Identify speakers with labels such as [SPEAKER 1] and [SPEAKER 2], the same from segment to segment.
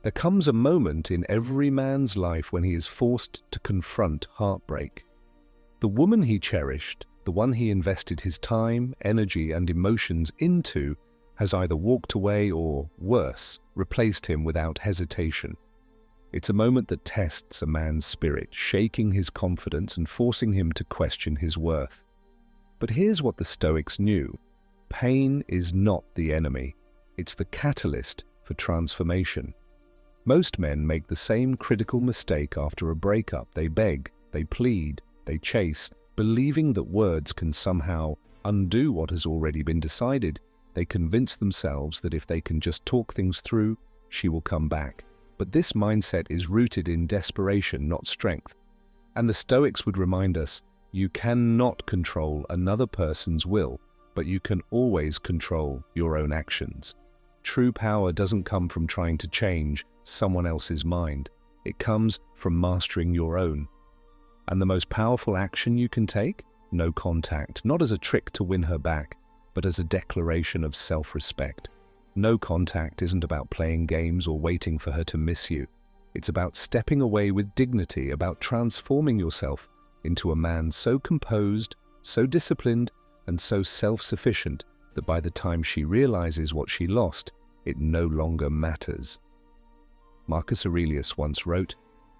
[SPEAKER 1] There comes a moment in every man's life when he is forced to confront heartbreak. The woman he cherished, the one he invested his time, energy, and emotions into, has either walked away or, worse, replaced him without hesitation. It's a moment that tests a man's spirit, shaking his confidence and forcing him to question his worth. But here's what the Stoics knew. Pain is not the enemy. It's the catalyst for transformation. Most men make the same critical mistake after a breakup. They beg, they plead, they chase, believing that words can somehow undo what has already been decided. They convince themselves that if they can just talk things through, she will come back. But this mindset is rooted in desperation, not strength. And the Stoics would remind us, you cannot control another person's will, but you can always control your own actions. True power doesn't come from trying to change someone else's mind. It comes from mastering your own. And the most powerful action you can take? No contact, not as a trick to win her back, but as a declaration of self-respect. No contact isn't about playing games or waiting for her to miss you. It's about stepping away with dignity, about transforming yourself into a man so composed, so disciplined, and so self-sufficient that by the time she realizes what she lost, it no longer matters. Marcus Aurelius once wrote,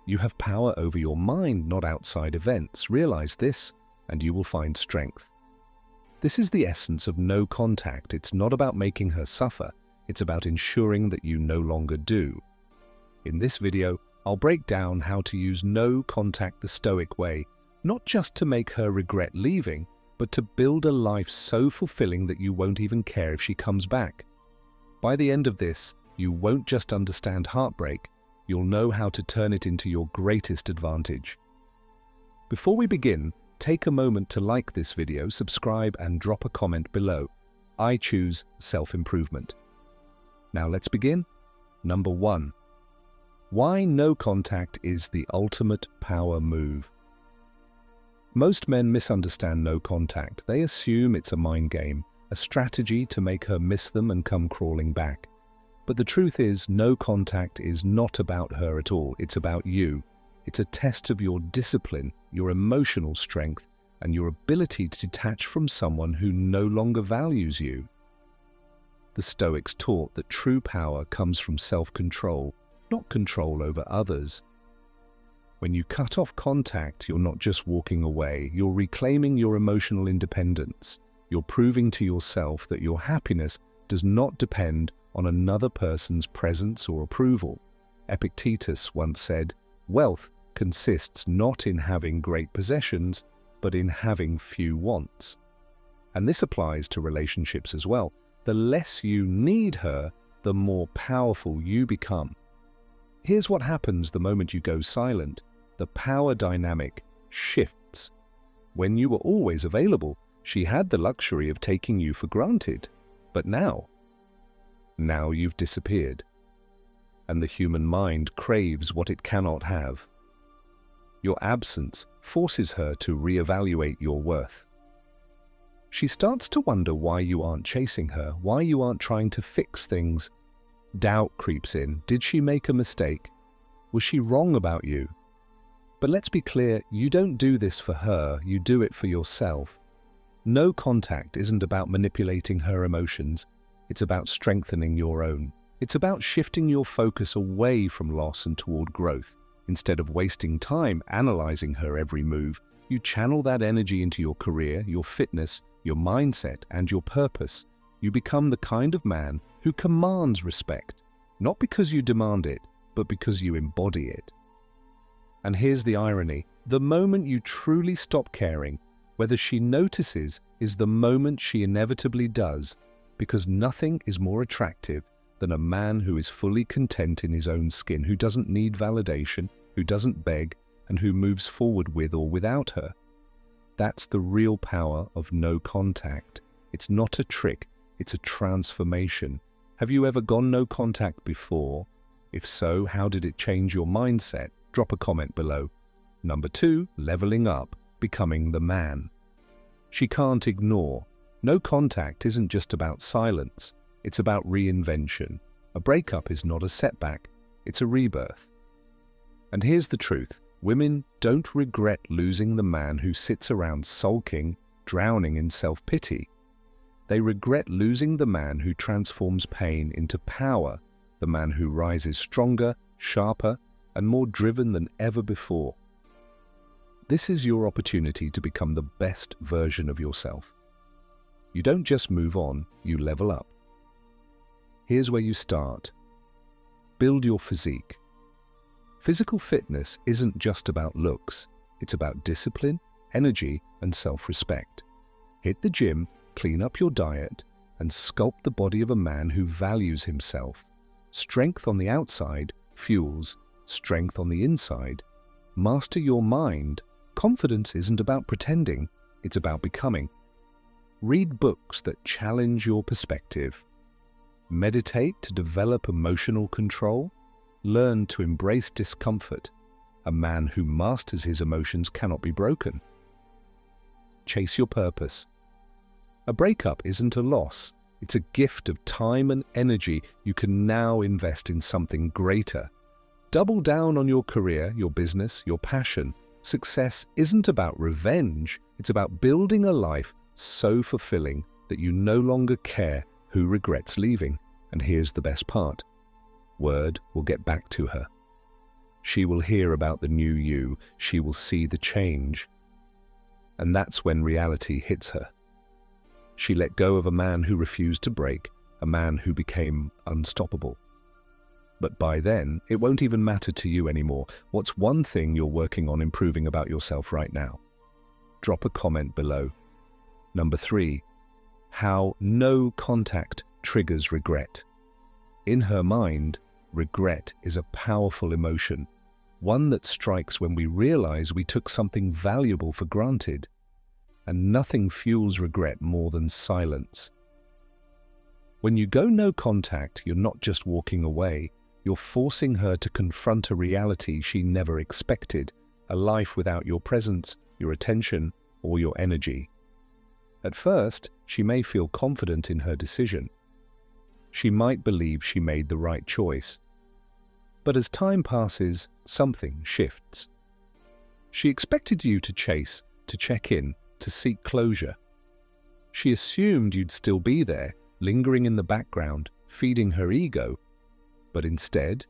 [SPEAKER 1] "You have power over your mind, not outside events. Realize this, and you will find strength." This is the essence of no contact. It's not about making her suffer. It's about ensuring that you no longer do. In this video, I'll break down how to use no contact the Stoic way, not just to make her regret leaving, but to build a life so fulfilling that you won't even care if she comes back. By the end of this, you won't just understand heartbreak, you'll know how to turn it into your greatest advantage. Before we begin, take a moment to like this video, subscribe, and drop a comment below. I choose self-improvement. Now let's begin. Number 1. Why no contact is the ultimate power move. Most men misunderstand no contact. They assume it's a mind game, a strategy to make her miss them and come crawling back. But the truth is, no contact is not about her at all. It's about you. It's a test of your discipline, your emotional strength, and your ability to detach from someone who no longer values you. The Stoics taught that true power comes from self-control, not control over others. When you cut off contact, you're not just walking away, you're reclaiming your emotional independence. You're proving to yourself that your happiness does not depend on another person's presence or approval. Epictetus once said, "Wealth consists not in having great possessions, but in having few wants." And this applies to relationships as well. The less you need her, the more powerful you become. Here's what happens the moment you go silent. The power dynamic shifts. When you were always available, she had the luxury of taking you for granted. But now you've disappeared. And the human mind craves what it cannot have. Your absence forces her to reevaluate your worth. She starts to wonder why you aren't chasing her, why you aren't trying to fix things. Doubt creeps in. Did she make a mistake? Was she wrong about you? But let's be clear, you don't do this for her, you do it for yourself. No contact isn't about manipulating her emotions. It's about strengthening your own. It's about shifting your focus away from loss and toward growth. Instead of wasting time analyzing her every move, you channel that energy into your career, your fitness, your mindset, and your purpose. You become the kind of man who commands respect, not because you demand it, but because you embody it. And here's the irony. The moment you truly stop caring, whether she notices is the moment she inevitably does, because nothing is more attractive than a man who is fully content in his own skin, who doesn't need validation, who doesn't beg, and who moves forward with or without her. That's the real power of no contact. It's not a trick, it's a transformation. Have you ever gone no contact before? If so, how did it change your mindset? Drop a comment below. Number 2, leveling up, becoming the man. She can't ignore. No contact isn't just about silence, it's about reinvention. A breakup is not a setback, It's a rebirth. And here's the truth. Women don't regret losing the man who sits around sulking, drowning in self-pity. They regret losing the man who transforms pain into power, the man who rises stronger, sharper, and more driven than ever before. This is your opportunity to become the best version of yourself. You don't just move on, you level up. Here's where you start. Build your physique. Physical fitness isn't just about looks. It's about discipline, energy, and self-respect. Hit the gym, clean up your diet, and sculpt the body of a man who values himself. Strength on the outside fuels strength on the inside. Master your mind. Confidence isn't about pretending, it's about becoming. Read books that challenge your perspective. Meditate to develop emotional control. Learn to embrace discomfort. A man who masters his emotions cannot be broken. Chase your purpose. A breakup isn't a loss. It's a gift of time and energy you can now invest in something greater. Double down on your career, your business, your passion. Success isn't about revenge. It's about building a life so fulfilling that you no longer care who regrets leaving. And here's the best part. Word will get back to her. She will hear about the new you. She will see the change. And that's when reality hits her. She let go of a man who refused to break, a man who became unstoppable. But by then, it won't even matter to you anymore. What's one thing you're working on improving about yourself right now? Drop a comment below. Number 3, how no contact triggers regret. In her mind, regret is a powerful emotion, one that strikes when we realize we took something valuable for granted. And nothing fuels regret more than silence. When you go no contact, you're not just walking away, you're forcing her to confront a reality she never expected, a life without your presence, your attention, or your energy. At first, she may feel confident in her decision. She might believe she made the right choice. But as time passes, something shifts. She expected you to chase, to check in, to seek closure. She assumed you'd still be there, lingering in the background, feeding her ego. But instead,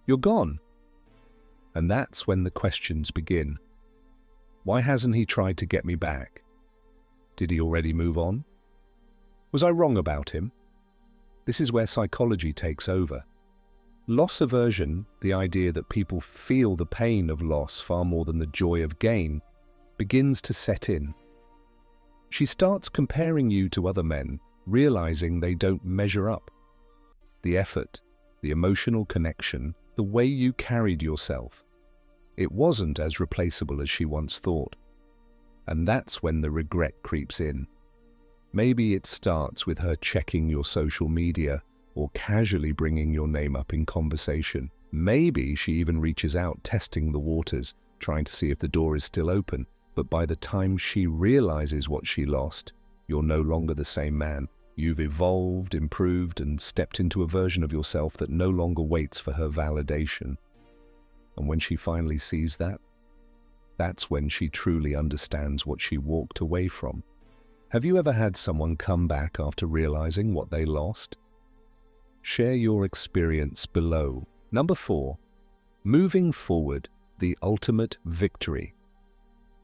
[SPEAKER 1] you're gone. And that's when the questions begin. Why hasn't he tried to get me back? Did he already move on? Was I wrong about him? This is where psychology takes over. Loss aversion, the idea that people feel the pain of loss far more than the joy of gain, begins to set in. She starts comparing you to other men, realizing they don't measure up. The effort, the emotional connection, the way you carried yourself. It wasn't as replaceable as she once thought. And that's when the regret creeps in. Maybe it starts with her checking your social media or casually bringing your name up in conversation. Maybe she even reaches out, testing the waters, trying to see if the door is still open. But by the time she realizes what she lost, you're no longer the same man. You've evolved, improved, and stepped into a version of yourself that no longer waits for her validation. And when she finally sees that, that's when she truly understands what she walked away from. Have you ever had someone come back after realizing what they lost? Share your experience below. Number 4, moving forward, the ultimate victory.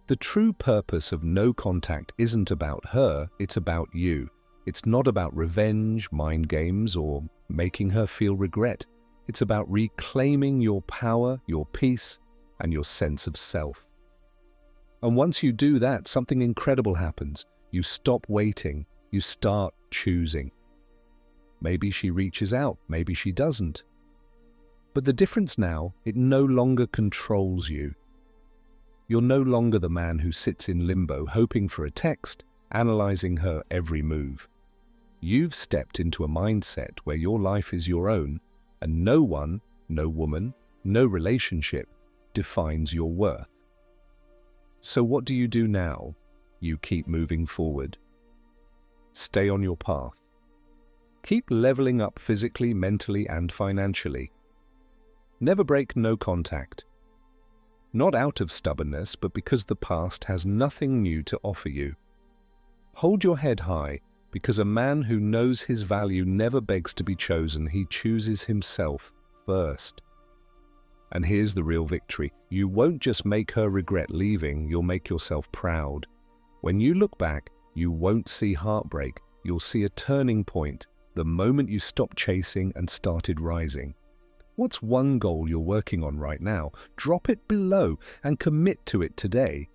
[SPEAKER 1] The true purpose of no contact isn't about her, it's about you. It's not about revenge, mind games, or making her feel regret. It's about reclaiming your power, your peace, and your sense of self. And once you do that, something incredible happens. You stop waiting, you start choosing. Maybe she reaches out, maybe she doesn't. But the difference now, it no longer controls you. You're no longer the man who sits in limbo, hoping for a text, analyzing her every move. You've stepped into a mindset where your life is your own, and no one, no woman, no relationship defines your worth. So what do you do now? You keep moving forward. Stay on your path. Keep leveling up physically, mentally, and financially. Never break no contact. Not out of stubbornness, but because the past has nothing new to offer you. Hold your head high, because a man who knows his value never begs to be chosen. He chooses himself first. And here's the real victory. You won't just make her regret leaving, you'll make yourself proud. When you look back, you won't see heartbreak, you'll see a turning point, the moment you stopped chasing and started rising. What's one goal you're working on right now? Drop it below and commit to it today.